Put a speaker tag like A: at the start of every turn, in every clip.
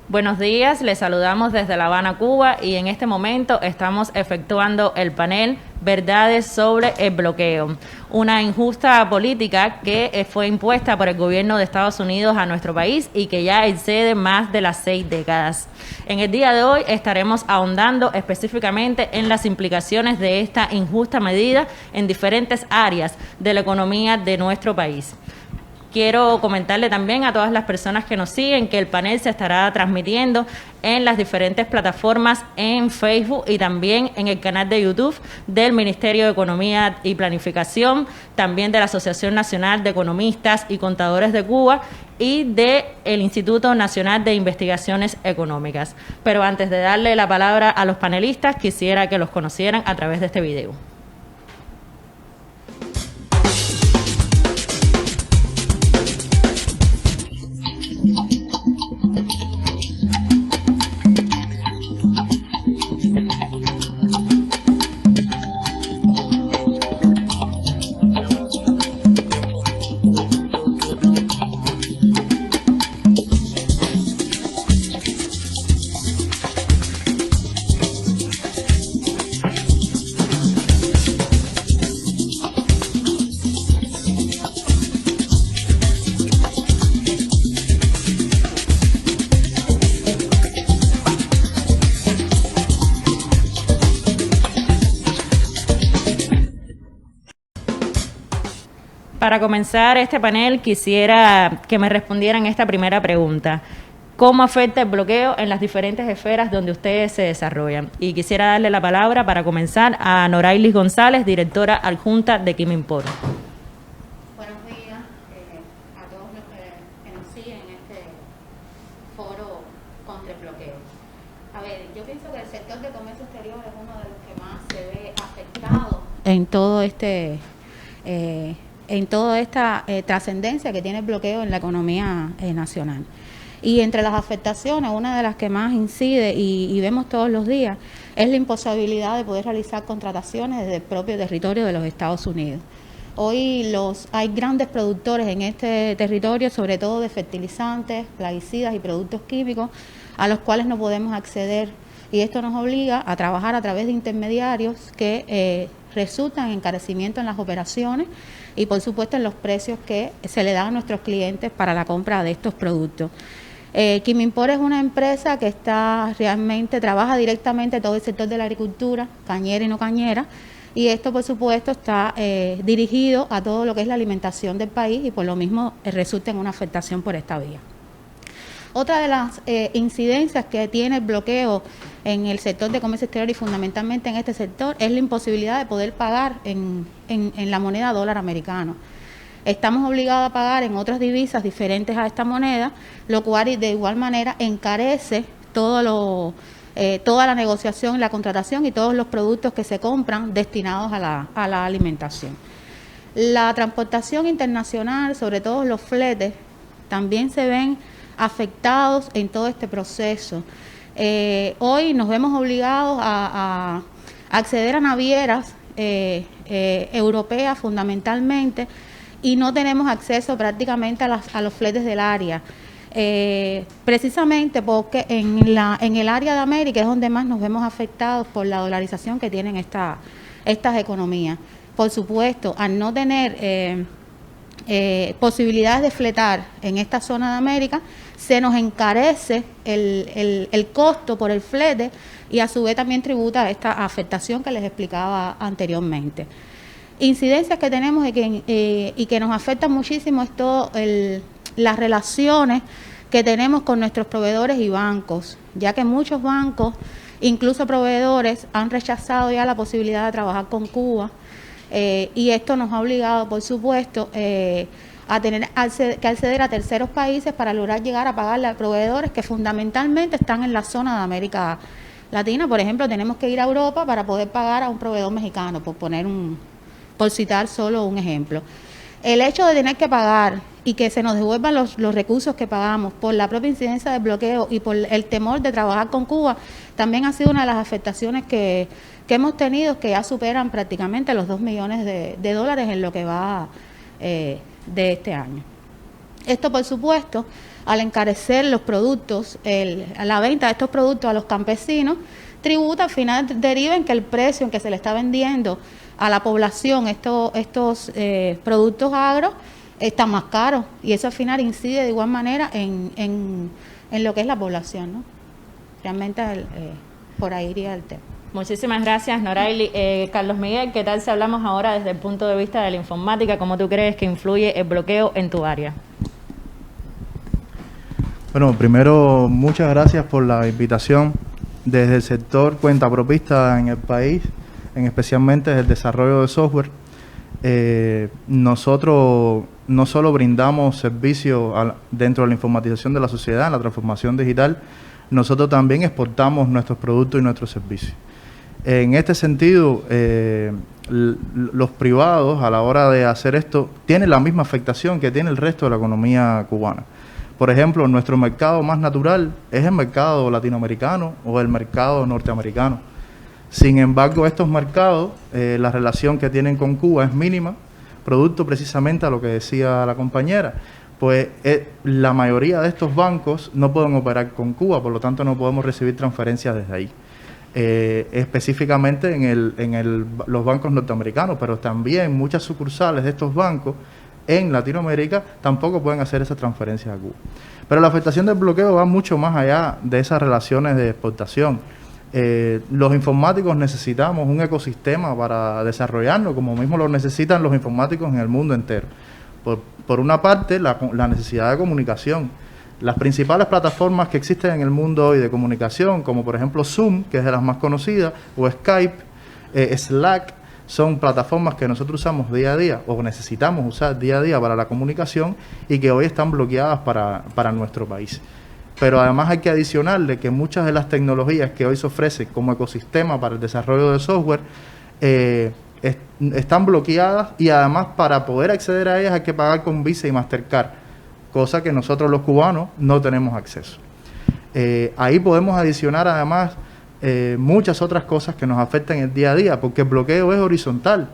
A: Buenos días, les saludamos desde La Habana, Cuba, y en este momento estamos efectuando el panel Verdades sobre el bloqueo, una injusta política que fue impuesta por el gobierno de Estados Unidos a nuestro país y que ya excede más de las 6 décadas. En el día de hoy estaremos ahondando específicamente en las implicaciones de esta injusta medida en diferentes áreas de la economía de nuestro país. Quiero comentarle también a todas las personas que nos siguen que el panel se estará transmitiendo en las diferentes plataformas en Facebook y también en el canal de YouTube del Ministerio de Economía y Planificación, también de la Asociación Nacional de Economistas y Contadores de Cuba y del Instituto Nacional de Investigaciones Económicas. Pero antes de darle la palabra a los panelistas, quisiera que los conocieran a través de este video. Para comenzar este panel, quisiera que me respondieran esta primera pregunta. ¿Cómo afecta el bloqueo en las diferentes esferas donde ustedes se desarrollan? Y quisiera darle la palabra para comenzar a Norailis González, directora adjunta de Quimimport.
B: Buenos días a todos los que nos siguen en este foro contra el bloqueo. A ver, yo pienso que el sector de comercio exterior es uno de los que más se ve afectado en toda esta trascendencia que tiene el bloqueo en la economía nacional. Y entre las afectaciones, una de las que más incide y vemos todos los días, es la imposibilidad de poder realizar contrataciones desde el propio territorio de los Estados Unidos. Hoy hay grandes productores en este territorio, sobre todo de fertilizantes, plaguicidas y productos químicos, a los cuales no podemos acceder. Y esto nos obliga a trabajar a través de intermediarios que resultan en encarecimiento en las operaciones y por supuesto en los precios que se le dan a nuestros clientes para la compra de estos productos. Quimimport es una empresa que trabaja directamente todo el sector de la agricultura, cañera y no cañera, y esto por supuesto está dirigido a todo lo que es la alimentación del país y por lo mismo resulta en una afectación por esta vía. Otra de las incidencias que tiene el bloqueo en el sector de comercio exterior y fundamentalmente en este sector es la imposibilidad de poder pagar en la moneda dólar americano. Estamos obligados a pagar en otras divisas diferentes a esta moneda, lo cual de igual manera encarece toda la negociación, la contratación y todos los productos que se compran destinados a la alimentación. La transportación internacional, sobre todo los fletes, también se ven afectados en todo este proceso. Hoy nos vemos obligados a acceder a navieras europeas fundamentalmente y no tenemos acceso prácticamente a los fletes del área. Precisamente porque en el área de América es donde más nos vemos afectados por la dolarización que tienen estas economías. Por supuesto, al no tener posibilidades de fletar en esta zona de América, se nos encarece el costo por el flete y a su vez también tributa a esta afectación que les explicaba anteriormente. Incidencias que tenemos y que nos afectan muchísimo es todo las relaciones que tenemos con nuestros proveedores y bancos, ya que muchos bancos, incluso proveedores, han rechazado ya la posibilidad de trabajar con Cuba y esto nos ha obligado, por supuesto, a tener que acceder a terceros países para lograr llegar a pagarle a proveedores que fundamentalmente están en la zona de América Latina. Por ejemplo, tenemos que ir a Europa para poder pagar a un proveedor mexicano, por citar solo un ejemplo. El hecho de tener que pagar y que se nos devuelvan los recursos que pagamos por la propia incidencia del bloqueo y por el temor de trabajar con Cuba, también ha sido una de las afectaciones que hemos tenido, que ya superan prácticamente los 2 millones de dólares en lo que va de este año. Esto, por supuesto, al encarecer los productos, la venta de estos productos a los campesinos, tributa al final deriva en que el precio en que se le está vendiendo a la población estos productos agros está más caro, y eso al final incide de igual manera en lo que es la población, ¿no? Realmente por ahí iría el tema.
A: Muchísimas gracias, Noraily. Carlos Miguel, ¿qué tal si hablamos ahora desde el punto de vista de la informática? ¿Cómo tú crees que influye el bloqueo en tu área?
C: Bueno, primero, muchas gracias por la invitación. Desde el sector cuentapropista en el país, especialmente desde el desarrollo de software, nosotros no solo brindamos servicios dentro de la informatización de la sociedad, en la transformación digital, nosotros también exportamos nuestros productos y nuestros servicios. En este sentido, los privados a la hora de hacer esto tienen la misma afectación que tiene el resto de la economía cubana. Por ejemplo, nuestro mercado más natural es el mercado latinoamericano o el mercado norteamericano. Sin embargo, estos mercados, la relación que tienen con Cuba es mínima, producto precisamente a lo que decía la compañera. Pues la mayoría de estos bancos no pueden operar con Cuba, por lo tanto no podemos recibir transferencias desde ahí. Específicamente en los bancos norteamericanos, pero también muchas sucursales de estos bancos en Latinoamérica tampoco pueden hacer esas transferencias a Cuba. Pero la afectación del bloqueo va mucho más allá de esas relaciones de exportación. Los informáticos necesitamos un ecosistema para desarrollarnos, como mismo lo necesitan los informáticos en el mundo entero. Por una parte, la necesidad de comunicación. Las principales plataformas que existen en el mundo hoy de comunicación, como por ejemplo Zoom, que es de las más conocidas, o Skype, Slack, son plataformas que nosotros usamos día a día o necesitamos usar día a día para la comunicación y que hoy están bloqueadas para nuestro país. Pero además hay que adicionarle que muchas de las tecnologías que hoy se ofrecen como ecosistema para el desarrollo de software están bloqueadas, y además para poder acceder a ellas hay que pagar con Visa y Mastercard, cosa que nosotros los cubanos no tenemos acceso. Ahí podemos adicionar además muchas otras cosas que nos afectan el día a día, porque el bloqueo es horizontal.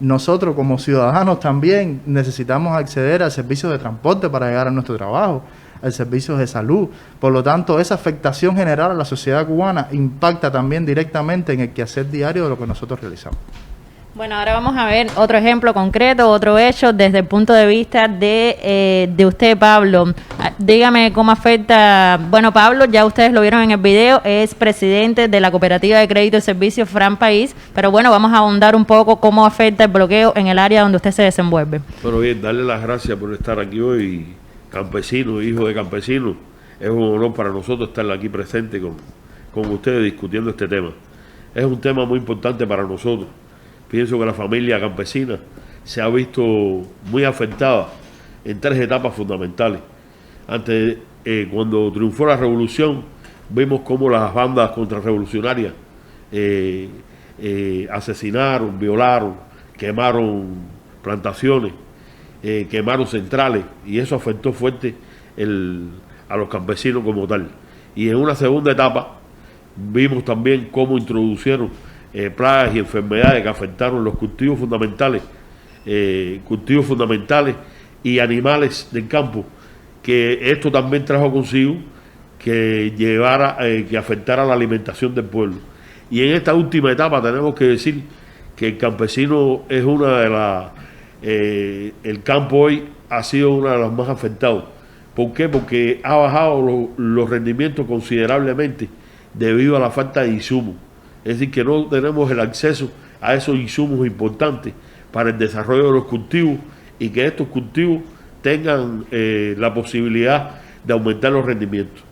C: Nosotros como ciudadanos también necesitamos acceder al servicio de transporte para llegar a nuestro trabajo, al servicio de salud. Por lo tanto, esa afectación general a la sociedad cubana impacta también directamente en el quehacer diario de lo que nosotros realizamos.
A: Bueno, ahora vamos a ver otro ejemplo concreto, otro hecho desde el punto de vista de usted, Pablo. Dígame cómo afecta. Bueno, Pablo, ya ustedes lo vieron en el video, es presidente de la Cooperativa de Crédito y Servicios Fran País, pero bueno, vamos a ahondar un poco cómo afecta el bloqueo en el área donde usted se desenvuelve.
D: Bueno, bien, darle las gracias por estar aquí hoy, campesino, hijo de campesino. Es un honor para nosotros estar aquí presente con ustedes discutiendo este tema. Es un tema muy importante para nosotros. Pienso que la familia campesina se ha visto muy afectada en 3 etapas fundamentales. Antes, cuando triunfó la revolución, vimos cómo las bandas contrarrevolucionarias asesinaron, violaron, quemaron plantaciones, quemaron centrales, y eso afectó fuerte a los campesinos como tal. Y en una segunda etapa vimos también cómo introducieron plagas y enfermedades que afectaron los cultivos fundamentales y animales del campo, que esto también trajo consigo que afectara la alimentación del pueblo. Y en esta última etapa tenemos que decir que el campesino es el campo hoy ha sido uno de los más afectados. ¿Por qué? Porque ha bajado los rendimientos considerablemente debido a la falta de insumos. Es decir, que no tenemos el acceso a esos insumos importantes para el desarrollo de los cultivos, y que estos cultivos tengan la posibilidad de aumentar los rendimientos.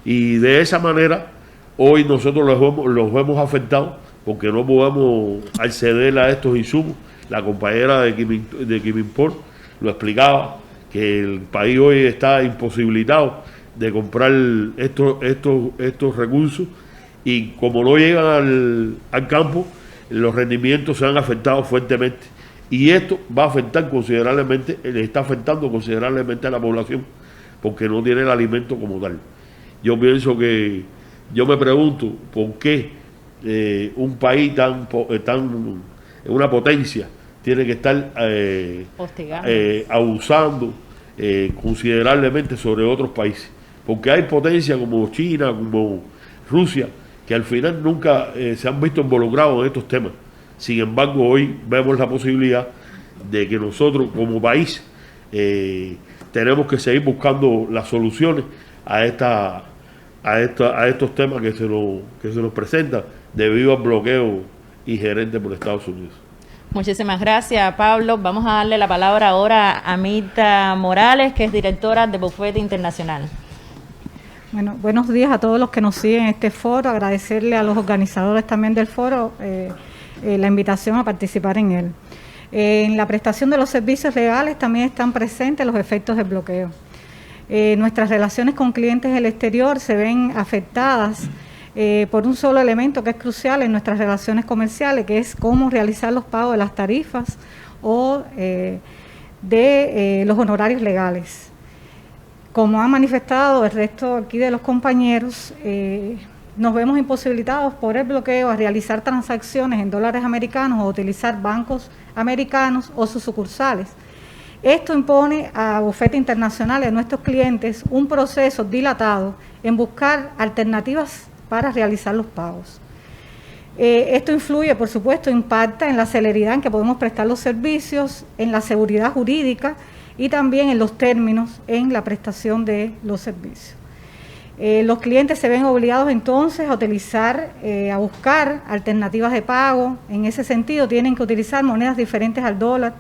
D: Y de esa manera, hoy nosotros los vemos afectados porque no podemos acceder a estos insumos. La compañera de Quimimport lo explicaba, que el país hoy está imposibilitado de comprar estos recursos, y como no llegan al campo, los rendimientos se han afectado fuertemente, y esto va a afectar considerablemente, le está afectando considerablemente a la población, porque no tiene el alimento como tal. Yo me pregunto por qué un país tan una potencia tiene que estar abusando considerablemente sobre otros países, porque hay potencias como China, como Rusia, que al final nunca se han visto involucrados en estos temas. Sin embargo, hoy vemos la posibilidad de que nosotros como país tenemos que seguir buscando las soluciones a estos temas que se nos presentan debido al bloqueo ingerente por Estados Unidos.
A: Muchísimas gracias, Pablo. Vamos a darle la palabra ahora a Mirta Morales, que es directora de Bufete Internacional.
E: Bueno, buenos días a todos los que nos siguen en este foro. Agradecerle a los organizadores también del foro la invitación a participar en él. En la prestación de los servicios legales también están presentes los efectos del bloqueo. Nuestras relaciones con clientes del exterior se ven afectadas por un solo elemento que es crucial en nuestras relaciones comerciales, que es cómo realizar los pagos de las tarifas o de los honorarios legales. Como ha manifestado el resto aquí de los compañeros, nos vemos imposibilitados por el bloqueo a realizar transacciones en dólares americanos o utilizar bancos americanos o sus sucursales. Esto impone a Bufete Internacional y a nuestros clientes un proceso dilatado en buscar alternativas para realizar los pagos. Esto influye, por supuesto, impacta en la celeridad en que podemos prestar los servicios, en la seguridad jurídica y también en los términos en la prestación de los servicios. Los clientes se ven obligados entonces a utilizar, a buscar alternativas de pago. En ese sentido, tienen que utilizar monedas diferentes al dólar,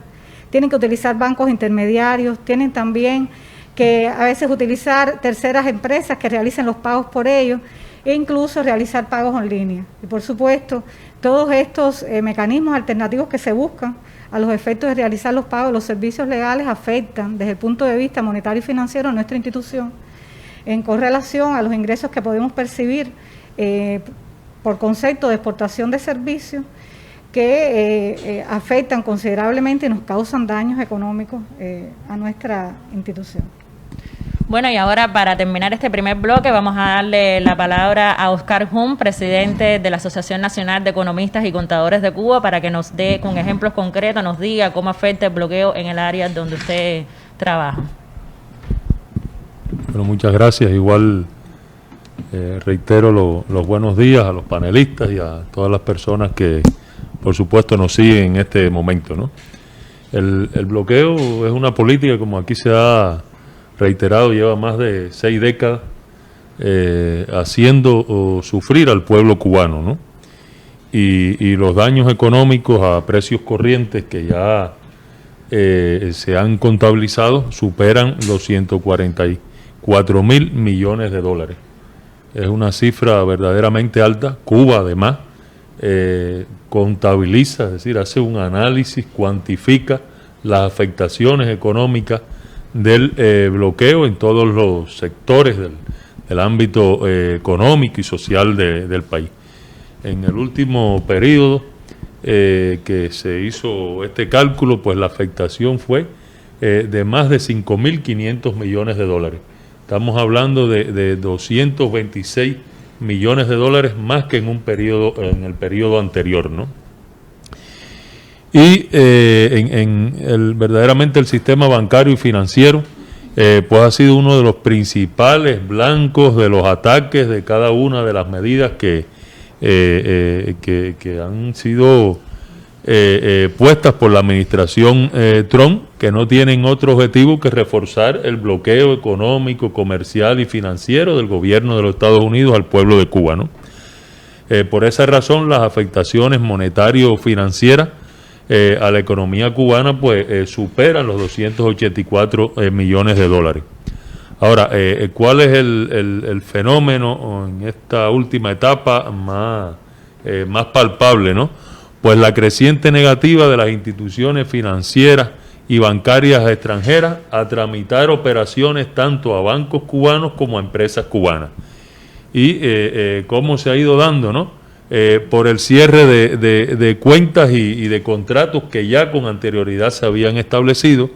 E: tienen que utilizar bancos intermediarios, tienen también que a veces utilizar terceras empresas que realicen los pagos por ellos e incluso realizar pagos en línea. Y por supuesto, todos estos mecanismos alternativos que se buscan a los efectos de realizar los pagos de los servicios legales afectan desde el punto de vista monetario y financiero a nuestra institución en correlación a los ingresos que podemos percibir por concepto de exportación de servicios que afectan considerablemente y nos causan daños económicos a nuestra institución.
A: Bueno, y ahora para terminar este primer bloque vamos a darle la palabra a Oscar Hum, presidente de la Asociación Nacional de Economistas y Contadores de Cuba, para que nos dé con ejemplos concretos, nos diga cómo afecta el bloqueo en el área donde usted trabaja.
F: Bueno, muchas gracias. Igual reitero los buenos días a los panelistas y a todas las personas que, por supuesto, nos siguen en este momento, ¿no? El bloqueo es una política, como aquí se ha reiterado, lleva más de 6 décadas haciendo sufrir al pueblo cubano, ¿no? Y los daños económicos a precios corrientes que ya se han contabilizado superan los 144.000 millones de dólares. Es una cifra verdaderamente alta. Cuba, además, contabiliza, es decir, hace un análisis, cuantifica las afectaciones económicas del bloqueo en todos los sectores del ámbito económico y social del país. En el último periodo que se hizo este cálculo, pues la afectación fue de más de 5.500 millones de dólares. Estamos hablando de 226 millones de dólares más que en el periodo anterior, ¿no? Y verdaderamente el sistema bancario y financiero pues ha sido uno de los principales blancos de los ataques de cada una de las medidas que han sido puestas por la administración Trump, que no tienen otro objetivo que reforzar el bloqueo económico, comercial y financiero del gobierno de los Estados Unidos al pueblo de Cuba, ¿no? Por esa razón, las afectaciones monetario-financieras a la economía cubana pues superan los 284 millones de dólares. Ahora, ¿cuál es el fenómeno en esta última etapa más palpable, ¿no? Pues la creciente negativa de las instituciones financieras y bancarias extranjeras a tramitar operaciones tanto a bancos cubanos como a empresas cubanas. Y cómo se ha ido dando, ¿no? Por el cierre de cuentas y de contratos que ya con anterioridad se habían establecido,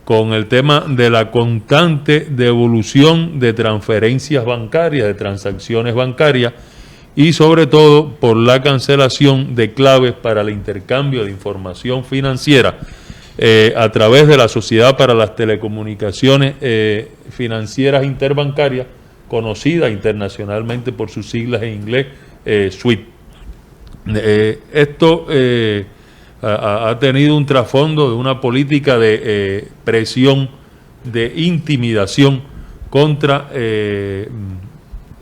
F: con el tema de la constante devolución de transferencias bancarias, de transacciones bancarias, y sobre todo por la cancelación de claves para el intercambio de información financiera a través de la Sociedad para las Telecomunicaciones Financieras Interbancarias, conocida internacionalmente por sus siglas en inglés, SWIFT. Esto ha tenido un trasfondo de una política de presión, de intimidación contra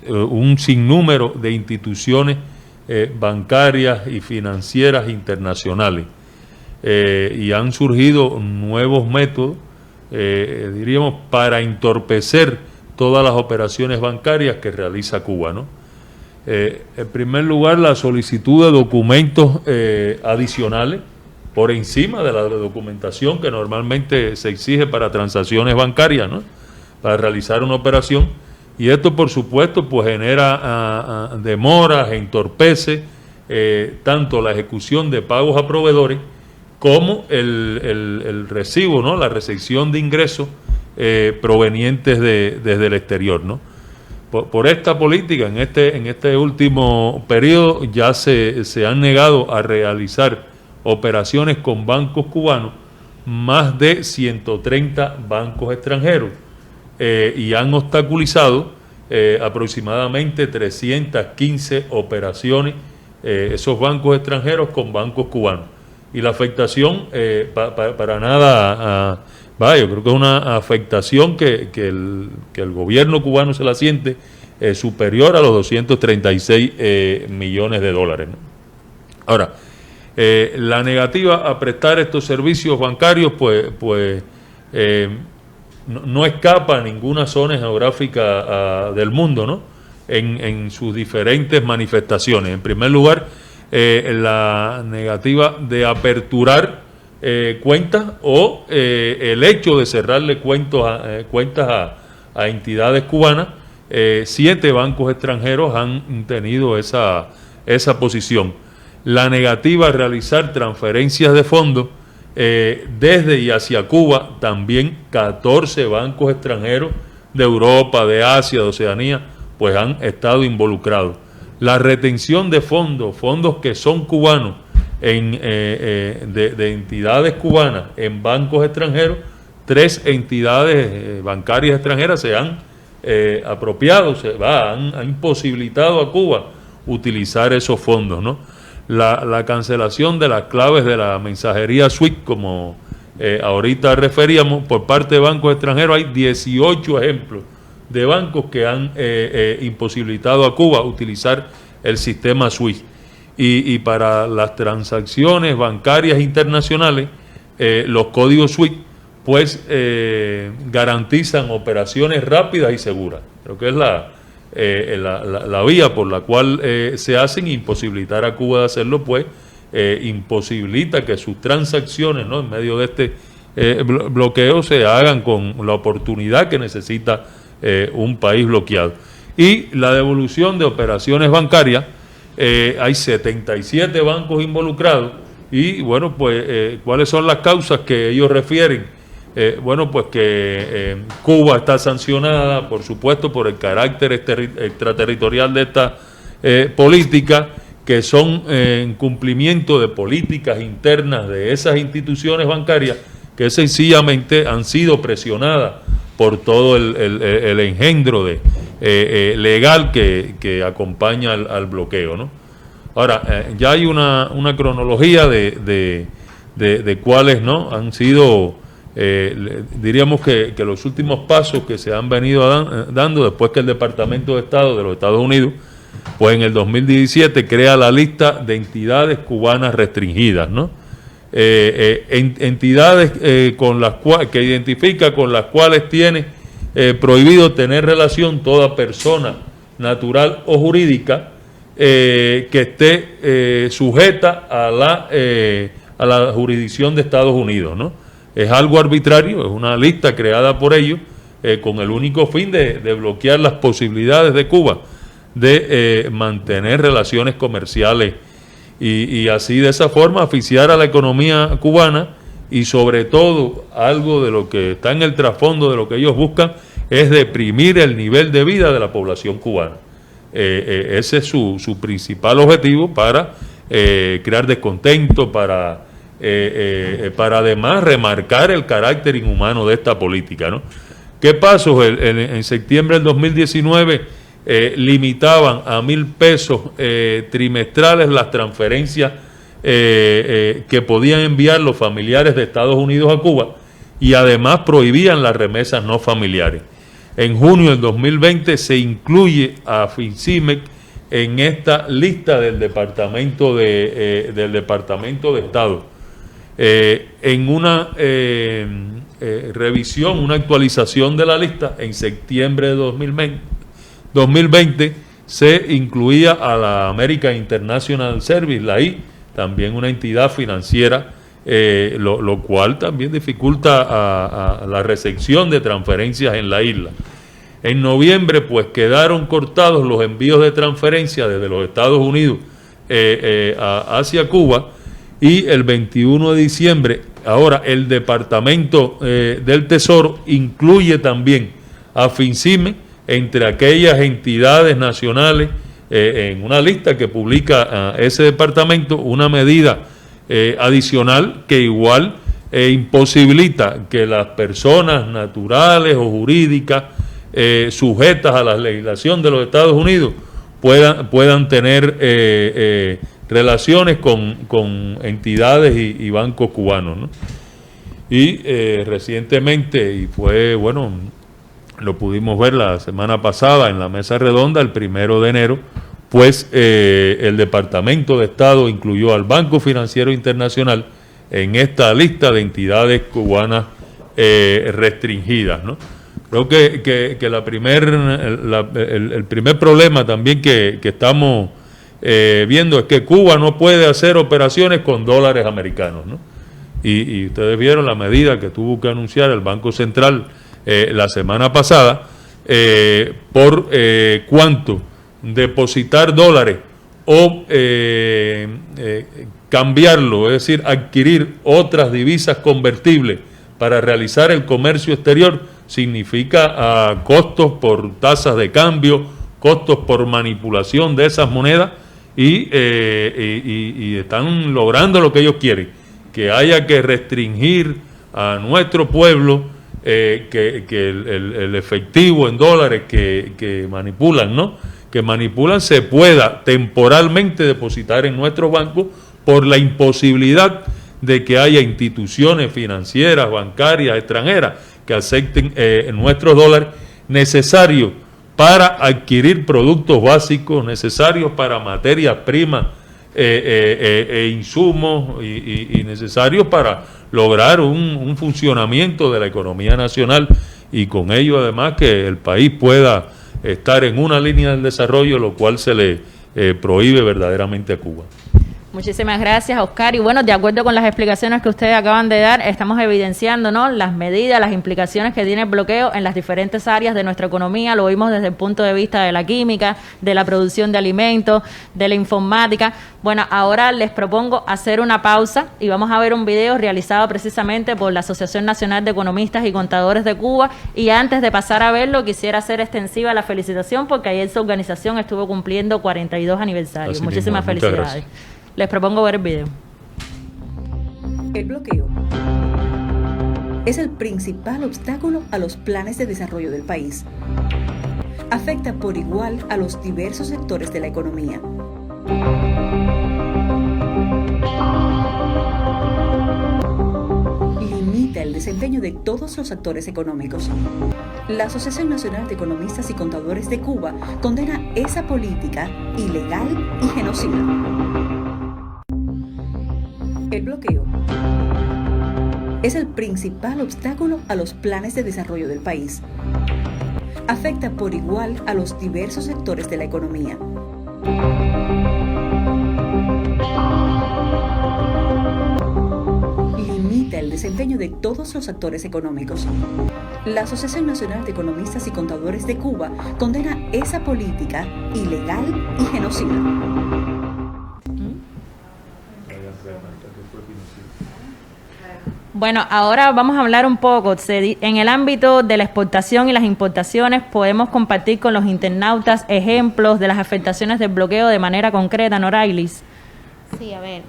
F: un sinnúmero de instituciones bancarias y financieras internacionales. Y han surgido nuevos métodos, diríamos, para entorpecer todas las operaciones bancarias que realiza Cuba, ¿no? En primer lugar, la solicitud de documentos adicionales por encima de la documentación que normalmente se exige para transacciones bancarias, ¿no? Para realizar una operación. Y esto, por supuesto, pues genera demoras, entorpece tanto la ejecución de pagos a proveedores como el recibo, ¿no? La recepción de ingresos provenientes desde el exterior, ¿no? Por esta política, en este último periodo, ya se han negado a realizar operaciones con bancos cubanos más de 130 bancos extranjeros, y han obstaculizado aproximadamente 315 operaciones esos bancos extranjeros con bancos cubanos. Y la afectación para nada, yo creo que es una afectación que el gobierno cubano se la siente superior a los 236 millones de dólares, ¿no? Ahora, la negativa a prestar estos servicios bancarios, pues no escapa a ninguna zona geográfica del mundo, ¿no? En sus diferentes manifestaciones. En primer lugar, la negativa de aperturar cuentas o el hecho de cerrarle cuentas a entidades cubanas. 7 bancos extranjeros han tenido esa posición. La negativa a realizar transferencias de fondos desde y hacia Cuba, también 14 bancos extranjeros de Europa, de Asia, de Oceanía, pues han estado involucrados. La retención de fondos que son cubanos de entidades cubanas en bancos extranjeros, 3 entidades bancarias extranjeras se han apropiado, han imposibilitado a Cuba utilizar esos fondos, ¿no? La cancelación de las claves de la mensajería SWIFT, como ahorita referíamos, por parte de bancos extranjeros. Hay 18 ejemplos de bancos que han imposibilitado a Cuba utilizar el sistema SWIFT. Y para las transacciones bancarias internacionales, los códigos SWIFT pues garantizan operaciones rápidas y seguras. Creo que es la vía por la cual se hacen. Imposibilitar a Cuba de hacerlo, pues imposibilita que sus transacciones, ¿no?, en medio de este bloqueo se hagan con la oportunidad que necesita un país bloqueado. Y la devolución de operaciones bancarias, hay 77 bancos involucrados. Y bueno, pues ¿cuáles son las causas que ellos refieren? Bueno, pues que Cuba está sancionada, por supuesto, por el carácter extraterritorial de esta política, que son en cumplimiento de políticas internas de esas instituciones bancarias que sencillamente han sido presionadas por todo el engendro legal que acompaña al bloqueo, ¿no? Ahora, ya hay una cronología de cuáles, ¿no?, han sido... diríamos que los últimos pasos que se han venido dando después que el Departamento de Estado de los Estados Unidos, pues en el 2017 crea la lista de entidades cubanas restringidas, ¿no? Entidades que identifica con las cuales tiene prohibido tener relación toda persona natural o jurídica que esté sujeta a la jurisdicción de Estados Unidos, ¿no? Es algo arbitrario, es una lista creada por ellos con el único fin de bloquear las posibilidades de Cuba de mantener relaciones comerciales y así de esa forma asfixiar a la economía cubana. Y sobre todo, algo de lo que está en el trasfondo de lo que ellos buscan es deprimir el nivel de vida de la población cubana. Ese es su principal objetivo, para crear descontento, para para además remarcar el carácter inhumano de esta política, ¿no? ¿Qué pasó? En septiembre del 2019 limitaban a 1.000 pesos trimestrales las transferencias que podían enviar los familiares de Estados Unidos a Cuba, y además prohibían las remesas no familiares. En junio del 2020 se incluye a FINCIMEC en esta lista del Departamento de Estado. En una revisión, una actualización de la lista, en septiembre de 2020 se incluía a la American International Service, la I, también una entidad financiera, lo cual también dificulta a la recepción de transferencias en la isla. En noviembre, pues, quedaron cortados los envíos de transferencias desde los Estados Unidos hacia Cuba, y el 21 de diciembre, ahora el Departamento del Tesoro incluye también a FINCIME entre aquellas entidades nacionales en una lista que publica ese departamento, una medida adicional que igual imposibilita que las personas naturales o jurídicas sujetas a la legislación de los Estados Unidos puedan tener relaciones con entidades y bancos cubanos, ¿no? Y recientemente, y fue, bueno, lo pudimos ver la semana pasada en la mesa redonda, el 1 de enero, pues el Departamento de Estado incluyó al Banco Financiero Internacional en esta lista de entidades cubanas restringidas, ¿no? Creo que el primer problema también que estamos viendo es que Cuba no puede hacer operaciones con dólares americanos, ¿no? Y ustedes vieron la medida que tuvo que anunciar el Banco Central la semana pasada, por cuánto depositar dólares o cambiarlo, es decir, adquirir otras divisas convertibles para realizar el comercio exterior, significa costos por tasas de cambio, costos por manipulación de esas monedas, y están logrando lo que ellos quieren, que haya que restringir a nuestro pueblo que el efectivo en dólares que manipulan, ¿no? Que manipulan se pueda temporalmente depositar en nuestros bancos por la imposibilidad de que haya instituciones financieras, bancarias, extranjeras que acepten nuestros dólares necesarios para adquirir productos básicos, necesarios para materias primas insumos y necesarios para lograr un funcionamiento de la economía nacional, y con ello además que el país pueda estar en una línea del desarrollo, lo cual se le prohíbe verdaderamente a Cuba.
A: Muchísimas gracias, Oscar. Y bueno, de acuerdo con las explicaciones que ustedes acaban de dar, estamos evidenciando, ¿no?, las medidas, las implicaciones que tiene el bloqueo en las diferentes áreas de nuestra economía. Lo vimos desde el punto de vista de la química, de la producción de alimentos, de la informática. Bueno, ahora les propongo hacer una pausa y vamos a ver un video realizado precisamente por la Asociación Nacional de Economistas y Contadores de Cuba. Y antes de pasar a verlo, quisiera hacer extensiva la felicitación porque ayer su organización estuvo cumpliendo 42 aniversarios. Muchísimas felicidades. Gracias. Les propongo ver el video.
G: El bloqueo es el principal obstáculo a los planes de desarrollo del país. Afecta por igual a los diversos sectores de la economía. Limita el desempeño de todos los actores económicos. La Asociación Nacional de Economistas y Contadores de Cuba condena esa política ilegal y genocida. El bloqueo es el principal obstáculo a los planes de desarrollo del país. Afecta por igual a los diversos sectores de la economía. Limita el desempeño de todos los actores económicos. La Asociación Nacional de Economistas y Contadores de Cuba condena esa política ilegal y genocida.
A: Bueno, ahora vamos a hablar un poco. En el ámbito de la exportación y las importaciones, podemos compartir con los internautas ejemplos de las afectaciones del bloqueo de manera concreta, Norailis.
B: Sí, a ver,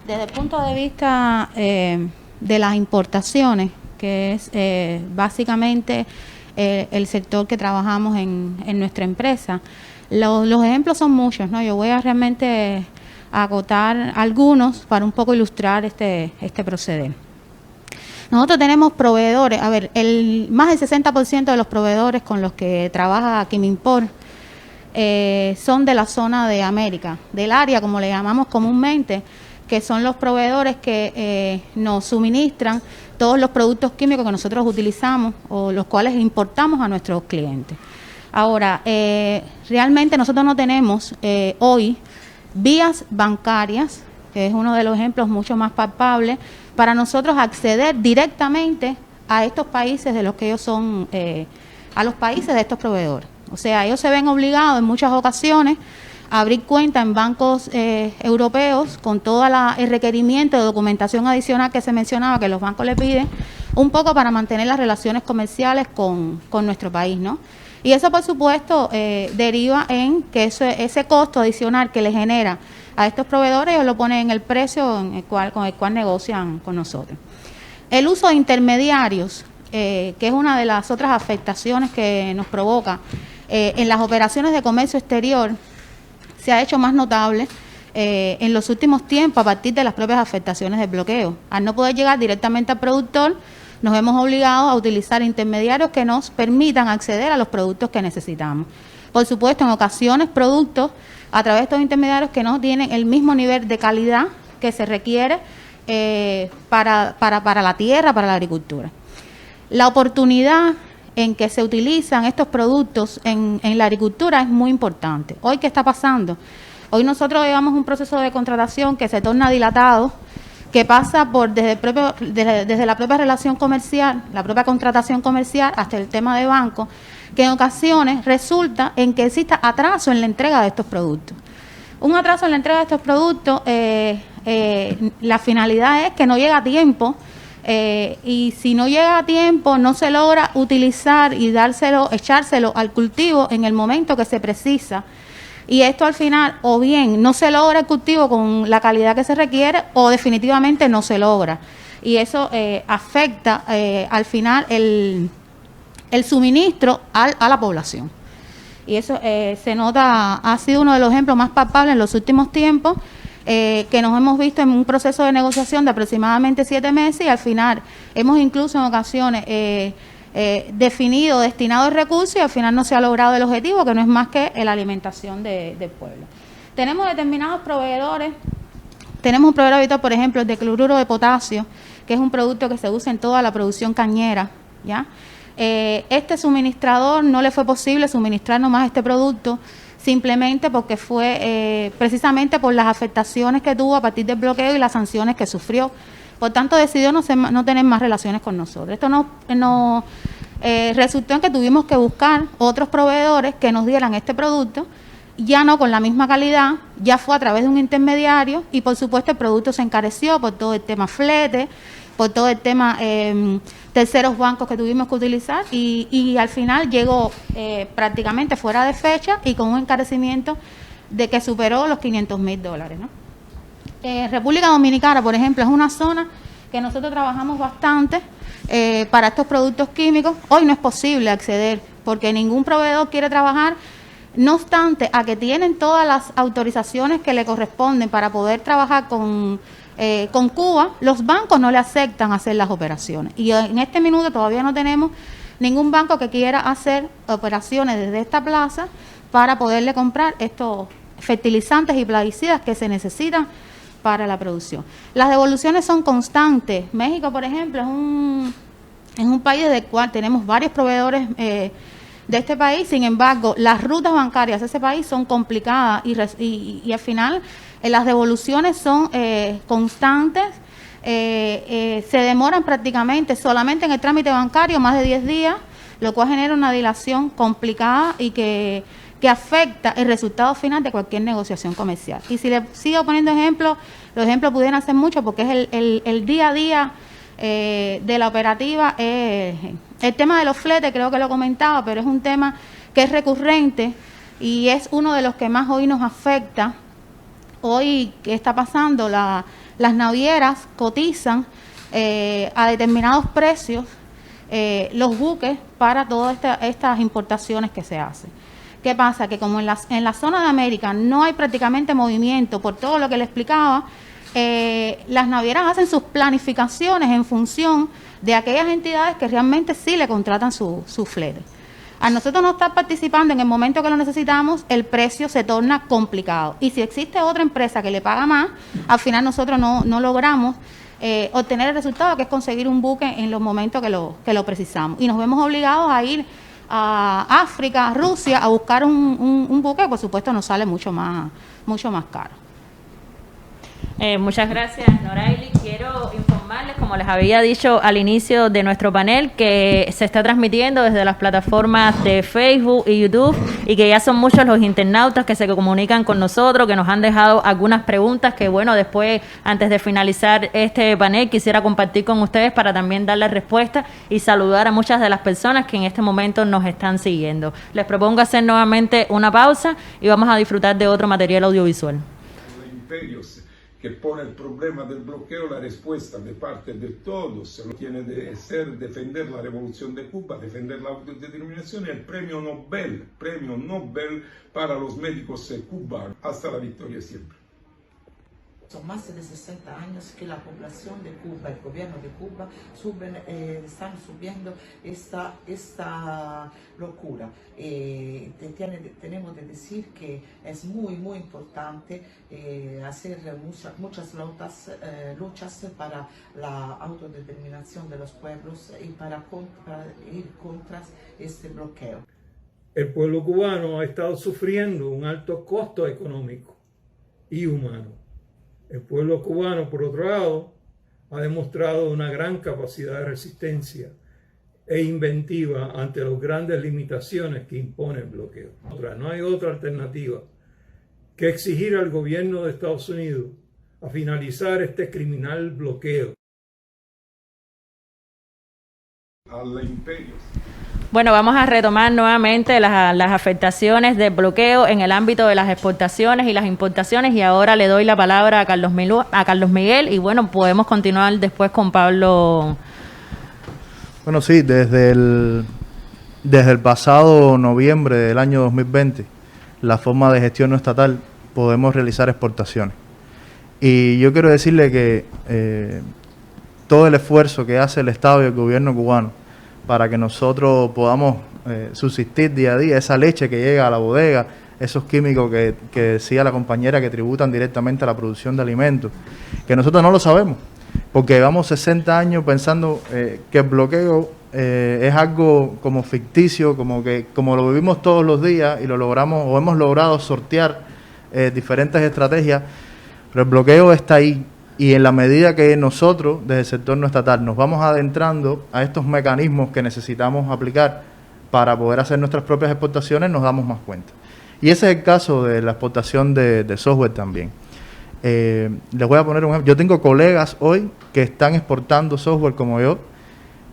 B: Desde el punto de vista de las importaciones, que es básicamente el sector que trabajamos en nuestra empresa, los ejemplos son muchos, ¿no? Yo voy a realmente acotar algunos para un poco ilustrar este proceder. Nosotros tenemos proveedores, a ver, más del 60% de los proveedores con los que trabaja Quimimport son de la zona de América, del área, como le llamamos comúnmente, que son los proveedores que nos suministran todos los productos químicos que nosotros utilizamos o los cuales importamos a nuestros clientes. Ahora, realmente nosotros no tenemos hoy vías bancarias, que es uno de los ejemplos mucho más palpables, para nosotros acceder directamente a estos países de los que ellos son, a los países de estos proveedores. O sea, ellos se ven obligados en muchas ocasiones a abrir cuenta en bancos europeos con todo el requerimiento de documentación adicional que se mencionaba que los bancos le piden, un poco para mantener las relaciones comerciales con nuestro país, ¿no? Y eso, por supuesto, deriva en que ese costo adicional que le genera a estos proveedores, ellos lo ponen en el precio con el cual negocian con nosotros. El uso de intermediarios, que es una de las otras afectaciones que nos provoca en las operaciones de comercio exterior, se ha hecho más notable en los últimos tiempos a partir de las propias afectaciones del bloqueo. Al no poder llegar directamente al productor, nos hemos obligado a utilizar intermediarios que nos permitan acceder a los productos que necesitamos. Por supuesto, en ocasiones, productos a través de estos intermediarios que no tienen el mismo nivel de calidad que se requiere para la tierra, para la agricultura. La oportunidad en que se utilizan estos productos en la agricultura es muy importante. Hoy, ¿qué está pasando? Hoy nosotros llevamos un proceso de contratación que se torna dilatado, que pasa por desde la propia relación comercial, la propia contratación comercial, hasta el tema de banco, que en ocasiones resulta en que exista atraso en la entrega de estos productos. Un atraso en la entrega de estos productos, la finalidad es que no llega a tiempo, y si no llega a tiempo no se logra utilizar y echárselo al cultivo en el momento que se precisa. Y esto al final o bien no se logra el cultivo con la calidad que se requiere o definitivamente no se logra. Y eso afecta al final el suministro a la población. Y eso se nota, ha sido uno de los ejemplos más palpables en los últimos tiempos, que nos hemos visto en un proceso de negociación de aproximadamente 7 meses y al final hemos incluso en ocasiones definido, destinado el recurso y al final no se ha logrado el objetivo, que no es más que la alimentación del pueblo. Tenemos determinados proveedores, tenemos un proveedor habitual, por ejemplo, el de cloruro de potasio, que es un producto que se usa en toda la producción cañera, ¿ya? Este suministrador no le fue posible suministrarnos más este producto, simplemente porque fue precisamente por las afectaciones que tuvo a partir del bloqueo y las sanciones que sufrió. Por tanto, decidió no tener más relaciones con nosotros. Esto nos resultó en que tuvimos que buscar otros proveedores que nos dieran este producto, ya no con la misma calidad, ya fue a través de un intermediario y, por supuesto, el producto se encareció por todo el tema flete, por todo el tema terceros bancos que tuvimos que utilizar y al final llegó prácticamente fuera de fecha y con un encarecimiento de que superó los $500,000, ¿no? República Dominicana, por ejemplo, es una zona que nosotros trabajamos bastante para estos productos químicos. Hoy no es posible acceder porque ningún proveedor quiere trabajar, no obstante a que tienen todas las autorizaciones que le corresponden para poder trabajar con Cuba, los bancos no le aceptan hacer las operaciones. Y en este minuto todavía no tenemos ningún banco que quiera hacer operaciones desde esta plaza para poderle comprar estos fertilizantes y plaguicidas que se necesitan para la producción. Las devoluciones son constantes. México, por ejemplo, es un país del cual tenemos varios proveedores de este país. Sin embargo, las rutas bancarias de ese país son complicadas y al final las devoluciones son constantes. Se demoran prácticamente solamente en el trámite bancario más de 10 días, lo cual genera una dilación complicada y que afecta el resultado final de cualquier negociación comercial. Y si le sigo poniendo ejemplos, los ejemplos pudieran ser muchos porque es el día a día de la operativa. El tema de los fletes, creo que lo comentaba, pero es un tema que es recurrente y es uno de los que más hoy nos afecta. Hoy, ¿qué está pasando? La las navieras cotizan a determinados precios los buques para todas estas importaciones que se hacen. ¿Qué pasa? Que como en la zona de América no hay prácticamente movimiento por todo lo que le explicaba, las navieras hacen sus planificaciones en función de aquellas entidades que realmente sí le contratan su flete. A nosotros no estar participando en el momento que lo necesitamos, el precio se torna complicado. Y si existe otra empresa que le paga más, al final nosotros no logramos obtener el resultado, que es conseguir un buque en los momentos que lo precisamos. Y nos vemos obligados a ir a África, a Rusia, a buscar un buque que por supuesto nos sale mucho más caro.
A: Muchas gracias, Noraily. Quiero informarles, como les había dicho al inicio de nuestro panel, que se está transmitiendo desde las plataformas de Facebook y YouTube y que ya son muchos los internautas que se comunican con nosotros, que nos han dejado algunas preguntas que, bueno, después, antes de finalizar este panel, quisiera compartir con ustedes para también darles respuesta y saludar a muchas de las personas que en este momento nos están siguiendo. Les propongo hacer nuevamente una pausa y vamos a disfrutar de otro material audiovisual.
H: Que pone el problema del bloqueo, la respuesta de parte de todos lo tiene de ser defender la revolución de Cuba, defender la autodeterminación y el premio Nobel para los médicos cubanos. Hasta la victoria siempre.
I: Son más de 60 años que la población de Cuba, el gobierno de Cuba, están subiendo esta locura. Tenemos de decir que es muy importante hacer muchas luchas para la autodeterminación de los pueblos y para ir contra este bloqueo.
J: El pueblo cubano ha estado sufriendo un alto costo económico y humano. El pueblo cubano, por otro lado, ha demostrado una gran capacidad de resistencia e inventiva ante las grandes limitaciones que impone el bloqueo. No hay otra alternativa que exigir al gobierno de Estados Unidos a finalizar este criminal bloqueo.
H: Al imperio.
A: Bueno, vamos a retomar nuevamente las afectaciones del bloqueo en el ámbito de las exportaciones y las importaciones, y ahora le doy la palabra a Carlos Miguel y bueno, podemos continuar después con Pablo.
C: Bueno, sí, desde el pasado noviembre del año 2020, la forma de gestión no estatal, podemos realizar exportaciones. Y yo quiero decirle que todo el esfuerzo que hace el Estado y el gobierno cubano para que nosotros podamos subsistir día a día, esa leche que llega a la bodega, esos químicos que decía la compañera que tributan directamente a la producción de alimentos, que nosotros no lo sabemos, porque llevamos 60 años pensando que el bloqueo es algo como ficticio, como lo vivimos todos los días y lo logramos o hemos logrado sortear diferentes estrategias, pero el bloqueo está ahí. Y en la medida que nosotros, desde el sector no estatal, nos vamos adentrando a estos mecanismos que necesitamos aplicar para poder hacer nuestras propias exportaciones, nos damos más cuenta. Y ese es el caso de la exportación de software también. Les voy a poner un ejemplo. Yo tengo colegas hoy que están exportando software como yo,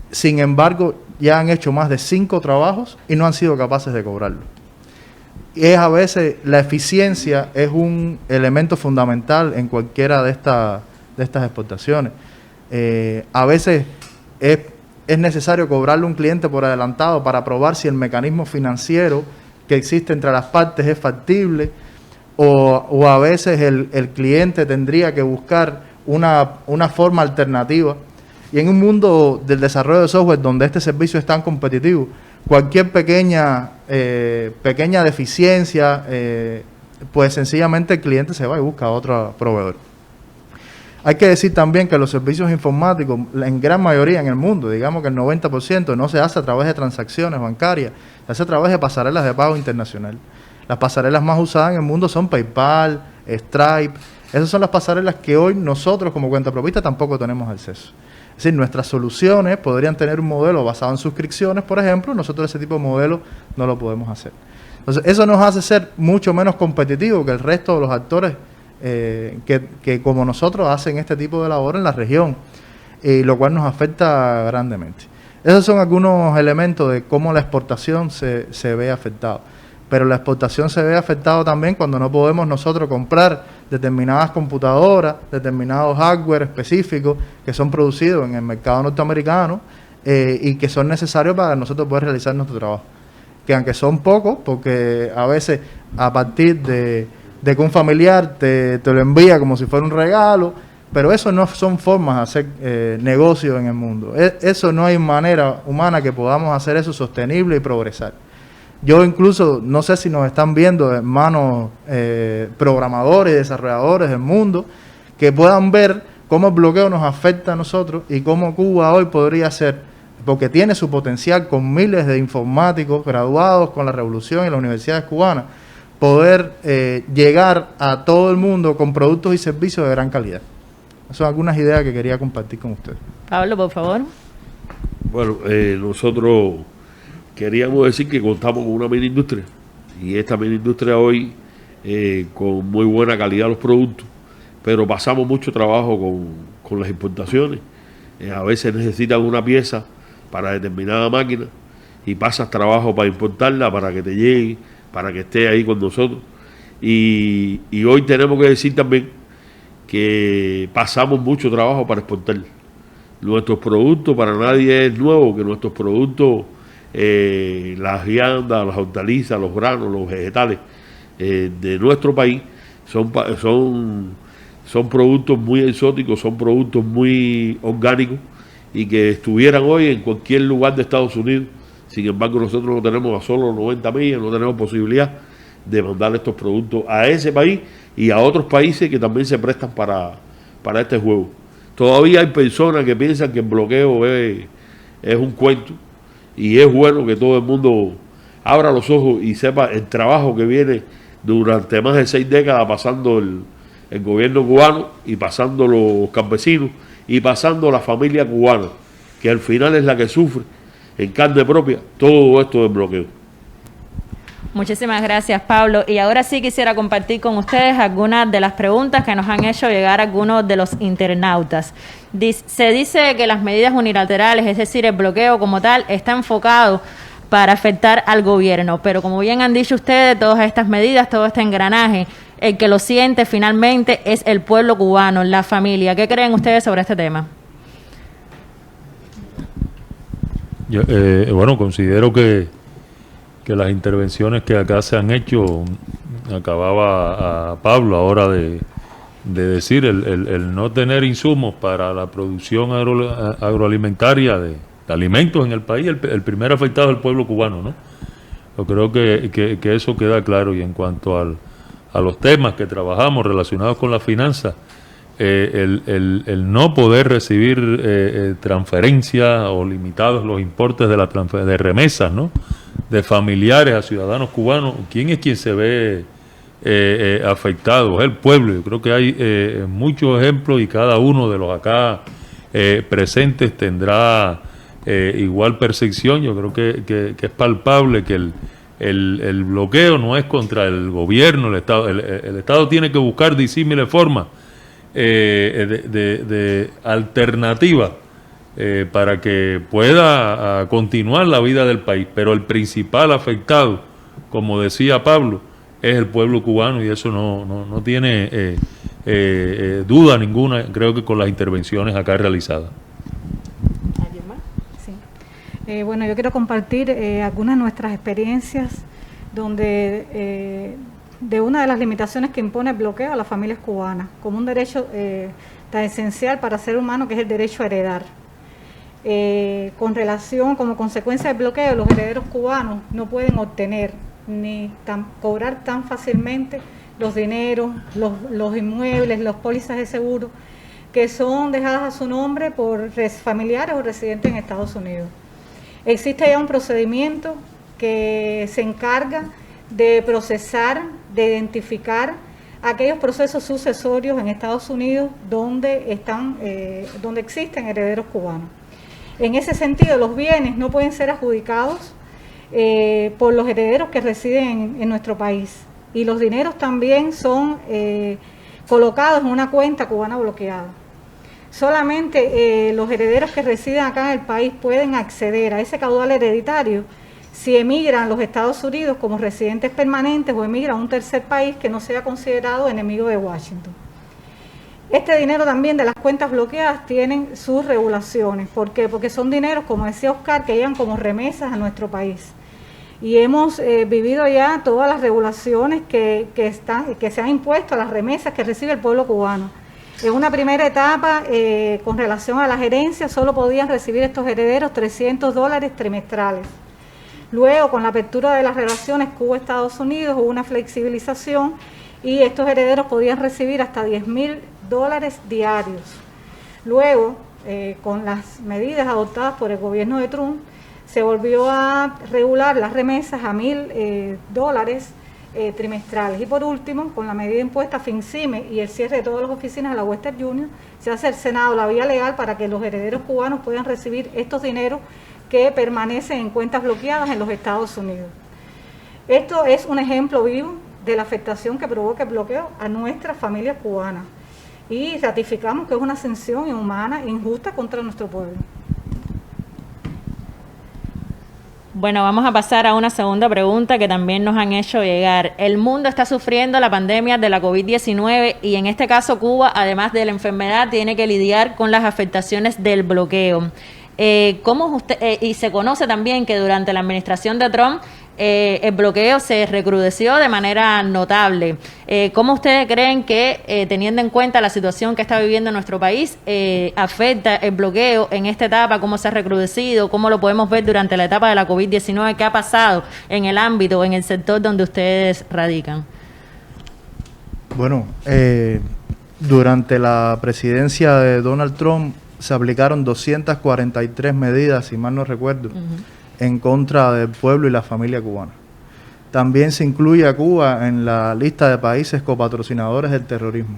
C: sin embargo, ya han hecho más de 5 trabajos y no han sido capaces de cobrarlo. Y a veces la eficiencia es un elemento fundamental en cualquiera de estas exportaciones. A veces es necesario cobrarle a un cliente por adelantado para probar si el mecanismo financiero que existe entre las partes es factible, o a veces el cliente tendría que buscar una forma alternativa. Y en un mundo del desarrollo de software donde este servicio es tan competitivo, cualquier pequeña deficiencia, pues sencillamente el cliente se va y busca a otro proveedor. Hay que decir también que los servicios informáticos, en gran mayoría en el mundo, digamos que el 90%, no se hace a través de transacciones bancarias, se hace a través de pasarelas de pago internacional. Las pasarelas más usadas en el mundo son PayPal, Stripe. Esas son las pasarelas que hoy nosotros como cuentapropista tampoco tenemos acceso. Es decir, nuestras soluciones podrían tener un modelo basado en suscripciones, por ejemplo, nosotros ese tipo de modelo no lo podemos hacer. Entonces, eso nos hace ser mucho menos competitivos que el resto de los actores que como nosotros hacen este tipo de labor en la región, lo cual nos afecta grandemente. Esos son algunos elementos de cómo la exportación se ve afectada. pero la exportación se ve afectada también cuando no podemos nosotros comprar determinadas computadoras, determinados hardware específicos que son producidos en el mercado norteamericano y que son necesarios para nosotros poder realizar nuestro trabajo. Que aunque son pocos, porque a veces a partir de que un familiar te lo envía como si fuera un regalo, pero eso no son formas de hacer negocio en el mundo. Eso no hay manera humana que podamos hacer eso sostenible y progresar. Yo incluso, no sé si nos están viendo hermanos programadores y desarrolladores del mundo, que puedan ver cómo el bloqueo nos afecta a nosotros y cómo Cuba hoy podría ser, porque tiene su potencial con miles de informáticos graduados con la revolución y las universidades cubanas, poder llegar a todo el mundo con productos y servicios de gran calidad. Esas son algunas ideas que quería compartir con ustedes.
A: Pablo, por favor.
D: Bueno, nosotros queríamos decir que contamos con una mini industria y esta mini industria hoy con muy buena calidad los productos, pero pasamos mucho trabajo con las importaciones. A veces necesitan una pieza para determinada máquina y pasas trabajo para importarla, para que te llegue, para que esté ahí con nosotros. Y hoy tenemos que decir también que pasamos mucho trabajo para exportar. Nuestros productos, para nadie es nuevo que nuestros productos, las viandas, las hortalizas, los granos, los vegetales de nuestro país son productos muy exóticos, son productos muy orgánicos y que estuvieran hoy en cualquier lugar de Estados Unidos. Sin embargo, nosotros no tenemos a solo 90 millas, no tenemos posibilidad de mandar estos productos a ese país y a otros países que también se prestan para este juego. Todavía hay personas que piensan que el bloqueo es un cuento y es bueno que todo el mundo abra los ojos y sepa el trabajo que viene durante más de 6 décadas pasando el gobierno cubano y pasando los campesinos y pasando la familia cubana, que al final es la que sufre en carne propia todo esto del bloqueo.
A: Muchísimas gracias, Pablo. Y ahora sí quisiera compartir con ustedes algunas de las preguntas que nos han hecho llegar algunos de los internautas. Se dice que las medidas unilaterales, es decir, el bloqueo como tal, está enfocado para afectar al gobierno. Pero como bien han dicho ustedes, todas estas medidas, todo este engranaje, el que lo siente finalmente es el pueblo cubano, la familia. ¿Qué creen ustedes sobre este tema?
F: Yo, bueno, considero que las intervenciones que acá se han hecho, acababa a Pablo ahora de decir, el no tener insumos para la producción agroalimentaria de alimentos en el país, el primer afectado es el pueblo cubano, ¿no? Yo creo que eso queda claro. Y en cuanto a los temas que trabajamos relacionados con la finanza, el no poder recibir transferencias o limitados los importes de remesas, ¿no?, de familiares a ciudadanos cubanos, ¿quién es quien se ve afectado? Es el pueblo. Yo creo que hay muchos ejemplos y cada uno de los acá presentes tendrá igual percepción. Yo creo que es palpable que el bloqueo no es contra el gobierno, el Estado. El Estado tiene que buscar disímiles formas de alternativa para que pueda continuar la vida del país, pero el principal afectado, como decía Pablo, es el pueblo cubano, y eso no tiene duda ninguna, creo que con las intervenciones acá realizadas.
E: ¿Alguien más? Sí. Bueno, yo quiero compartir algunas de nuestras experiencias donde de una de las limitaciones que impone el bloqueo a las familias cubanas, como un derecho tan esencial para ser humano, que es el derecho a heredar. Con relación, como consecuencia del bloqueo, los herederos cubanos no pueden obtener ni cobrar tan fácilmente los dineros, los inmuebles, las pólizas de seguro que son dejadas a su nombre por familiares o residentes en Estados Unidos. Existe ya un procedimiento que se encarga de procesar, de identificar aquellos procesos sucesorios en Estados Unidos donde existen herederos cubanos. En ese sentido, los bienes no pueden ser adjudicados por los herederos que residen en nuestro país, y los dineros también son colocados en una cuenta cubana bloqueada. Solamente los herederos que residen acá en el país pueden acceder a ese caudal hereditario si emigran a los Estados Unidos como residentes permanentes o emigran a un tercer país que no sea considerado enemigo de Washington. Este dinero también de las cuentas bloqueadas tienen sus regulaciones. ¿Por qué? Porque son dineros, como decía Oscar, que llegan como remesas a nuestro país. Y hemos vivido ya todas las regulaciones que se han impuesto a las remesas que recibe el pueblo cubano. En una primera etapa, con relación a las herencias, solo podían recibir estos herederos $300 trimestrales. Luego, con la apertura de las relaciones Cuba-Estados Unidos, hubo una flexibilización y estos herederos podían recibir hasta $10,000 diarios. Luego, con las medidas adoptadas por el gobierno de Trump, se volvió a regular las remesas a $1,000 trimestrales. Y por último, con la medida impuesta FinCime y el cierre de todas las oficinas de la Western Union, se hace el Senado la vía legal para que los herederos cubanos puedan recibir estos dineros que permanecen en cuentas bloqueadas en los Estados Unidos. Esto es un ejemplo vivo de la afectación que provoca el bloqueo a nuestras familias cubanas. Y ratificamos que es una sanción inhumana e injusta contra nuestro pueblo.
A: Bueno, vamos a pasar a una segunda pregunta que también nos han hecho llegar. El mundo está sufriendo la pandemia de la COVID-19 y en este caso Cuba, además de la enfermedad, tiene que lidiar con las afectaciones del bloqueo. Y se conoce también que durante la administración de Trump el bloqueo se recrudeció de manera notable. ¿Cómo ustedes creen que, teniendo en cuenta la situación que está viviendo nuestro país, afecta el bloqueo en esta etapa? ¿Cómo se ha recrudecido? ¿Cómo lo podemos ver durante la etapa de la COVID-19? ¿Qué ha pasado en el ámbito, en el sector donde ustedes radican?
C: Bueno, durante la presidencia de Donald Trump se aplicaron 243 medidas, si mal no recuerdo, en contra del pueblo y la familia cubana. También se incluye a Cuba en la lista de países copatrocinadores del terrorismo.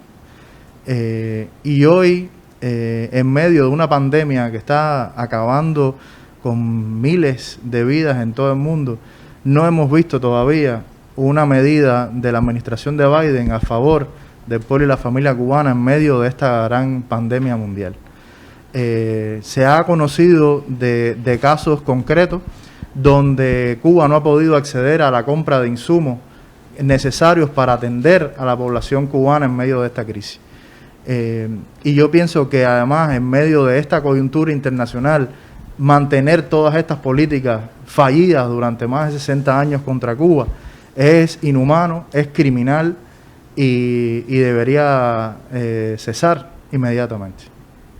C: Y hoy, en medio de una pandemia que está acabando con miles de vidas en todo el mundo, no hemos visto todavía una medida de la administración de Biden a favor del pueblo y la familia cubana en medio de esta gran pandemia mundial. Se ha conocido de casos concretos donde Cuba no ha podido acceder a la compra de insumos necesarios para atender a la población cubana en medio de esta crisis. Y yo pienso que además en medio de esta coyuntura internacional, mantener todas estas políticas fallidas durante más de 60 años contra Cuba es inhumano, es criminal y debería cesar inmediatamente.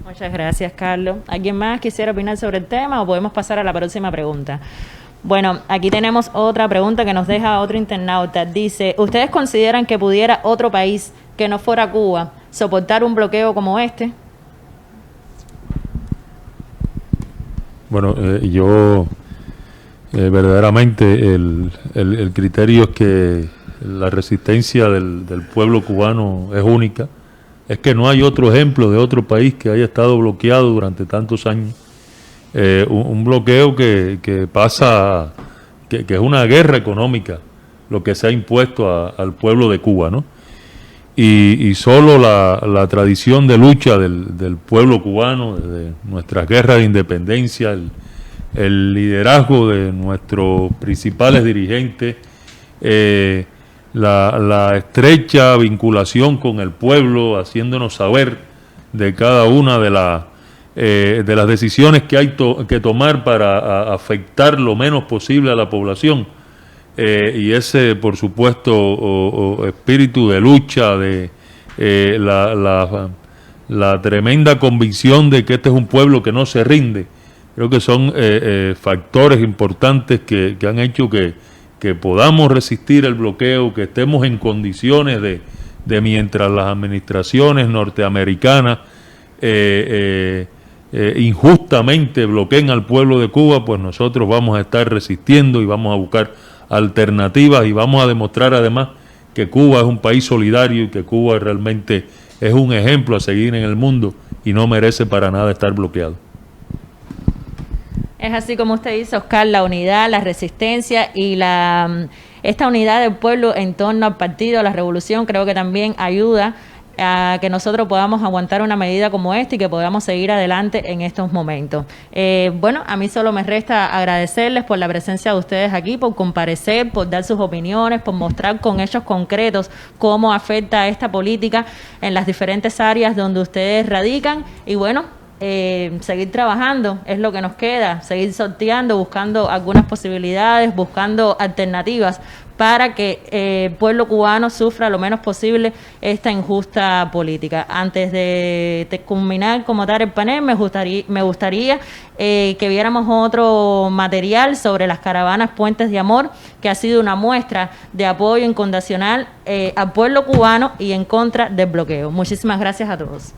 A: Muchas gracias, Carlos. ¿Alguien más quisiera opinar sobre el tema o podemos pasar a la próxima pregunta? Bueno, aquí tenemos otra pregunta que nos deja otro internauta. Dice, ¿ustedes consideran que pudiera otro país que no fuera Cuba soportar un bloqueo como este?
F: Bueno, yo verdaderamente el criterio es que la resistencia del pueblo cubano es única. Es que no hay otro ejemplo de otro país que haya estado bloqueado durante tantos años. Un bloqueo que pasa, que es una guerra económica, lo que se ha impuesto al pueblo de Cuba, ¿no? Y solo la tradición de lucha del pueblo cubano, de nuestras guerras de independencia, el liderazgo de nuestros principales dirigentes, la estrecha vinculación con el pueblo, haciéndonos saber de cada una de las decisiones que hay que tomar para afectar lo menos posible a la población, y ese, por supuesto, espíritu de lucha, de la tremenda convicción de que este es un pueblo que no se rinde. Creo que son factores importantes que han hecho que podamos resistir el bloqueo, que estemos en condiciones de mientras las administraciones norteamericanas injustamente bloqueen al pueblo de Cuba, pues nosotros vamos a estar resistiendo y vamos a buscar alternativas y vamos a demostrar además que Cuba es un país solidario y que Cuba realmente es un ejemplo a seguir en el mundo y no merece para nada estar bloqueado.
A: Es así como usted dice, Oscar, la unidad, la resistencia y esta unidad del pueblo en torno al partido, a la revolución, creo que también ayuda a que nosotros podamos aguantar una medida como esta y que podamos seguir adelante en estos momentos. Bueno, a mí solo me resta agradecerles por la presencia de ustedes aquí, por comparecer, por dar sus opiniones, por mostrar con hechos concretos cómo afecta esta política en las diferentes áreas donde ustedes radican y bueno, seguir trabajando es lo que nos queda, seguir sorteando, buscando algunas posibilidades, buscando alternativas para que el pueblo cubano sufra lo menos posible esta injusta política. Antes de culminar como tal el panel, me gustaría que viéramos otro material sobre las caravanas Puentes de Amor, que ha sido una muestra de apoyo incondicional al pueblo cubano y en contra del bloqueo. Muchísimas gracias a todos.